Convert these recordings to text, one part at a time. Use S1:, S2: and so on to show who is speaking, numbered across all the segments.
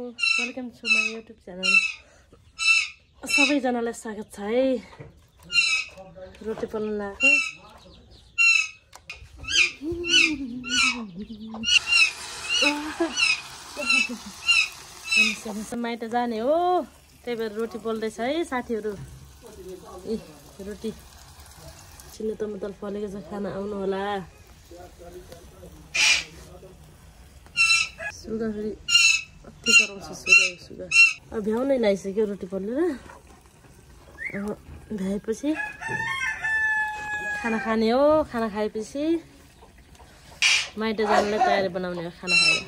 S1: Welcome to my YouTube channel. सबैजनालाई स्वागत छ है। रोटी पोल्न लाग्यो। माइत जाने हो, त्यही भएर रोटी पोल्दैछ है साथीहरू। रोटी चिल्लो टमाटर फलेको छ, खाना आउनु होला। सुगा फेरि अति कराउँछ सुगा। अब भ्याउनै लगाइसक्यो रोटी पोलेर। अब भ्याएपछि खाना खाने हो। खाना खाएपछि माइत जानलाई तयारी बनाउने हो खाना खाएर।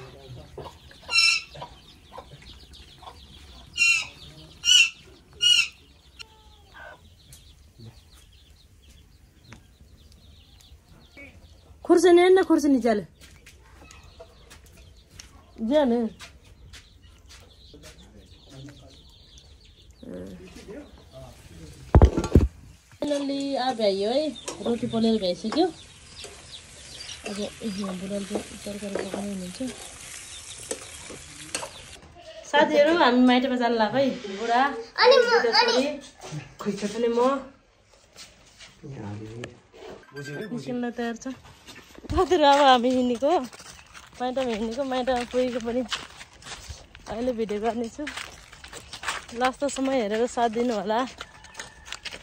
S1: खुर्सानी होइन, खुर्सानी चाल जाने फाइनली अब भ्याइयो है। रोटी पोलेर भ्याइसक्यो। अब बुढाले चाहिँ तरकारी पकाउनु हुनुहुन्छ। साथीहरू हामी माइतमा जानु लाग्यो है। बुढा अनि म निस्किन तयार छ। साथीहरू अब हामी हिँडेको माइतमा हिँडेको। माइतमा पुगेको पनि अहिले भिडियो गर्नेछु। लास्टसम्म हेरेर साथ दिनु होला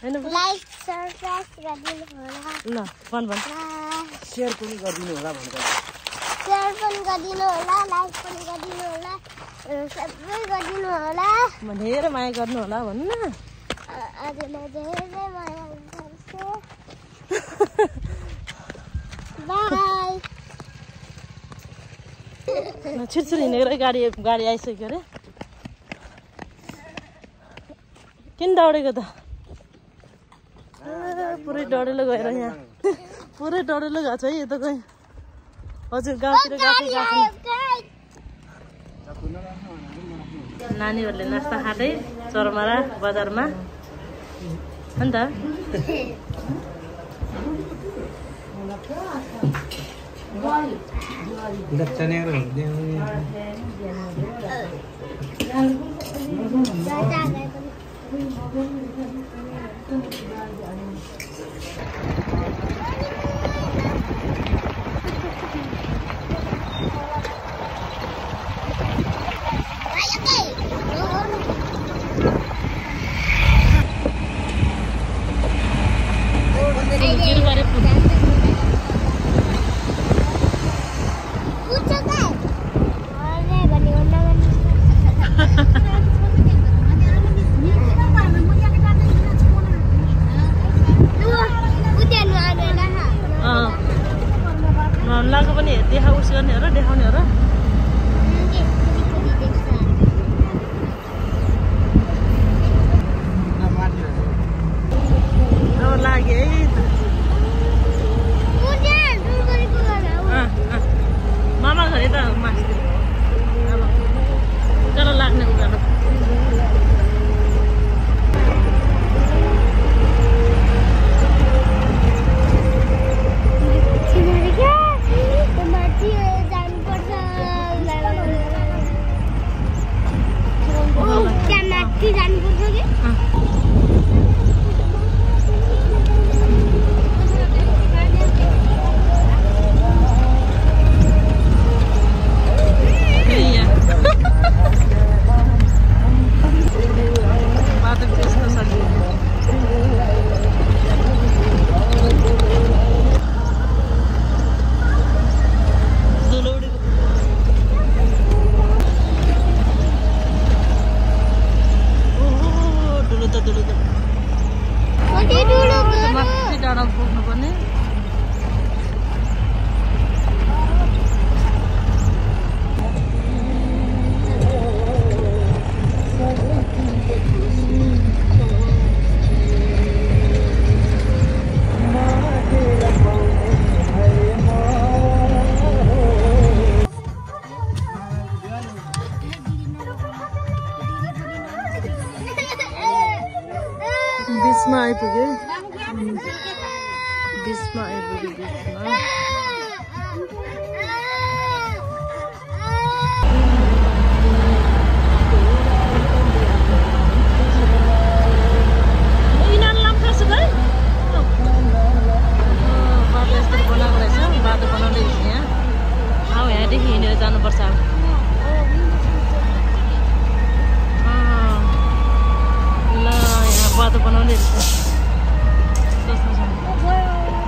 S1: हैन।
S2: लाइक सब्स्क्राइब गरिदिनु होला।
S1: ल भन
S3: शेयर पनि गरिदिनु होला भन्नु।
S2: शेयर पनि गरिदिनु होला, लाइक पनि गरिदिनु होला, सबै गरिदिनु होला।
S1: धेरै माया गर्नु होला भन्नु न।
S2: हजुरलाई धेरै माया गर्छु। बाई।
S1: छिटछिट हिँडेर गाडी आइसक्यो अरे। किन दौडेको त? पुरै डढेलो गएर यहाँ पुरै डढेलो गएको छ है। यो त कोही हजुर गाउँतिर गएको नानीहरूले नास्ता खाँदै चरमारा बजारमा हो नि त। लाग्यो पनि देखाउस गर्ने हो र देखाउने हो र। अब लाग्यो है। मामा घरे त मास्ति चलो लाग्ने उकालो। बिचमा आइपुग्यो। बिचमा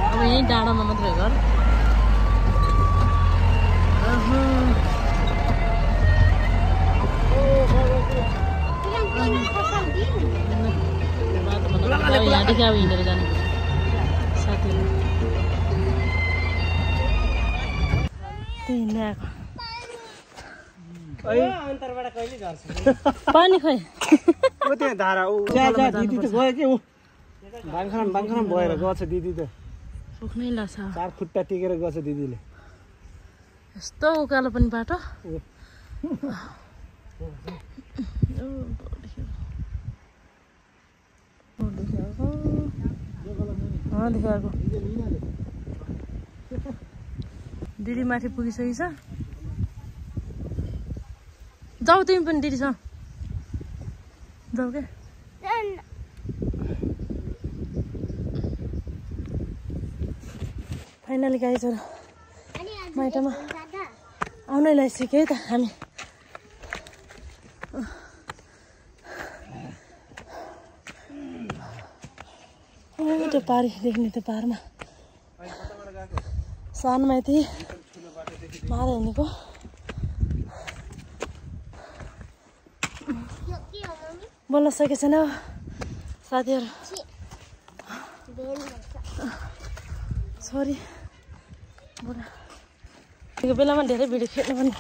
S1: अब यहीँ डाँडामा मात्रै घर यहाँदेखि अब हिँडेर जानु साथीहरू त्यही हिँड्दै आएको पानी खोइ
S3: त्यहाँ धारा दिदी त गयो कि ऊ बाङ्खाम भएर गछ दिदी त
S1: पुग्नै लाग्छ
S3: 4 खुट्टा टेकेर गछ दिदीले
S1: यस्तो उकालो पनि बाटो देखाएको दिदी माथि पुगिसकेछ जाऊ तिमी पनि दिदीसँग जाऊ क्या फाइनली गाइजहरू माइतमा आउनै लागिसक्यो है त हामी त्यो पारी देख्ने त्यो पारमा सानो माइती मार हिँडेको बोल्न सकेको छैन साथीहरू सरी यो बेलामा धेरै भिडियो खेल्नु पनि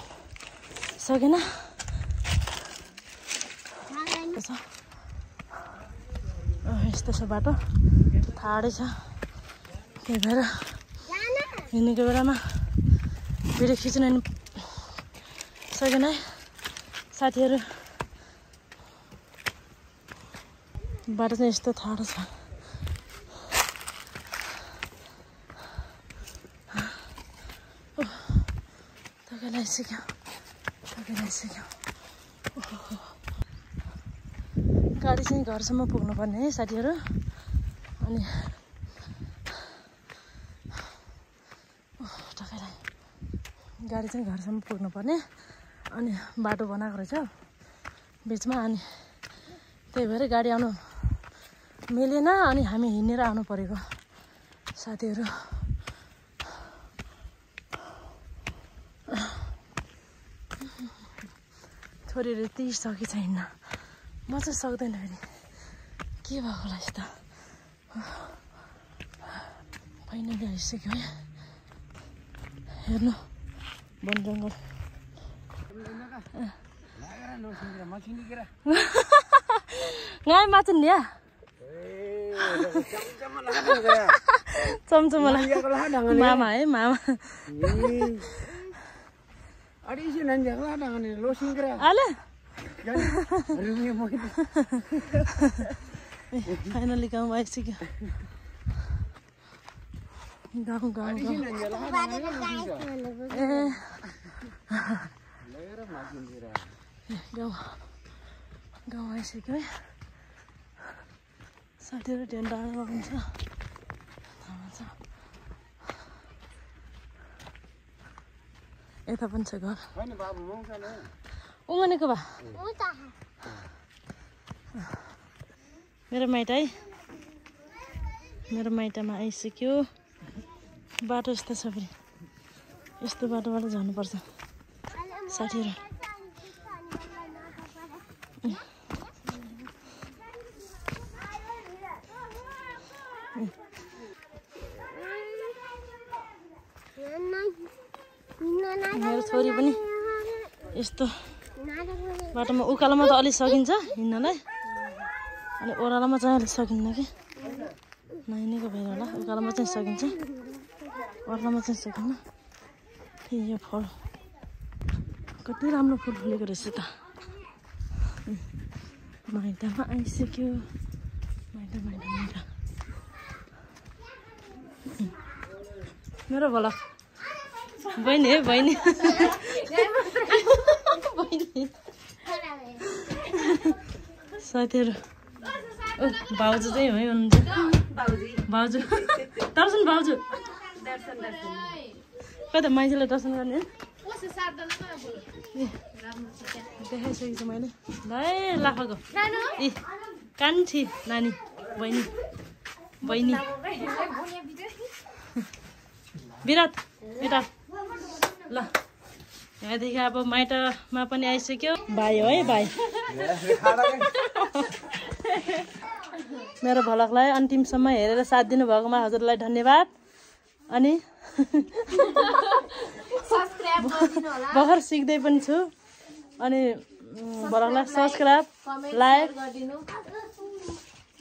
S1: सकेन यस्तो छ बाटो ठाडै छ त्यही भएर हिँडेको बेलामा भिडियो खिच्न सकेन है साथीहरू बाटो चाहिँ यस्तो ठाडो छ थकाइसक्यो गाडी चाहिँ घरसम्म पुग्नुपर्ने है साथीहरू अनि गाडी चाहिँ घरसम्म पुग्नुपर्ने अनि बाटो बनाएको रहेछ बिचमा अनि त्यही भएर गाडी आउनु मिलेन अनि हामी हिँडेर आउनु परेको साथीहरू छोरीहरू यति सकि छ हिँड्न म चाहिँ सक्दैन फेरि के भएको होला यस्तो फाइनली आइसक्यो है हेर्नु वन जङ्गल गाई माछा नि चम्चमा मामा है मामा फाइनली गाउँ आइसक्यो गाउँ आइसक्यो है साथीहरू ढेर डाँडामा हुन्छ यता पनि छ घर उमानेको भा मेरो माइत है मेरो माइतमा आइसक्यो बाटो यस्तो छ फेरि यस्तो बाटोबाट जानुपर्छ साथीहरू मेरो छोरी पनि यस्तो बाटोमा उकालोमा त अलिक सकिन्छ हिँड्नलाई अनि ओह्रालोमा चाहिँ अलिक सकिन्न कि नहिँडेको भएर होला उकालोमा चाहिँ सकिन्छ ओह्रालोमा चाहिँ सकिन्न यो फल कति राम्रो फुल फुलेको रहेछ त माइतमा आइसक्यो माइत मेरो भला बहिनी है बहिनी साथीहरू भाउजू चाहिँ है हुनुहुन्छ भाउजू दर्शन भाउजू कता मान्छेलाई दर्शन गर्ने देखाइसकेको छु मैले ल लाफाको ए कान्छी नानी बहिनी बहिनी विराट विराट ल यहाँदेखि अब माइतमा पनि आइसक्यो भाइ हो है भाइ मेरो भ्लगलाई अन्तिमसम्म हेरेर साथ दिनुभएकोमा हजुरलाई धन्यवाद अनि भर्खर सिक्दै पनि छु अनि भ्लगलाई सब्सक्राइब लाइक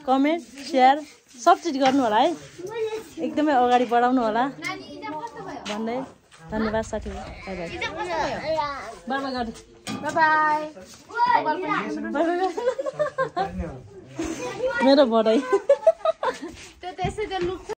S1: कमेन्ट सेयर सब चिज गर्नु होला है एकदमै अगाडि बढाउनु होला भन्दै धन्यवाद साथीहरु बाइ बाइ बाइ बाइ मेरो बढाइ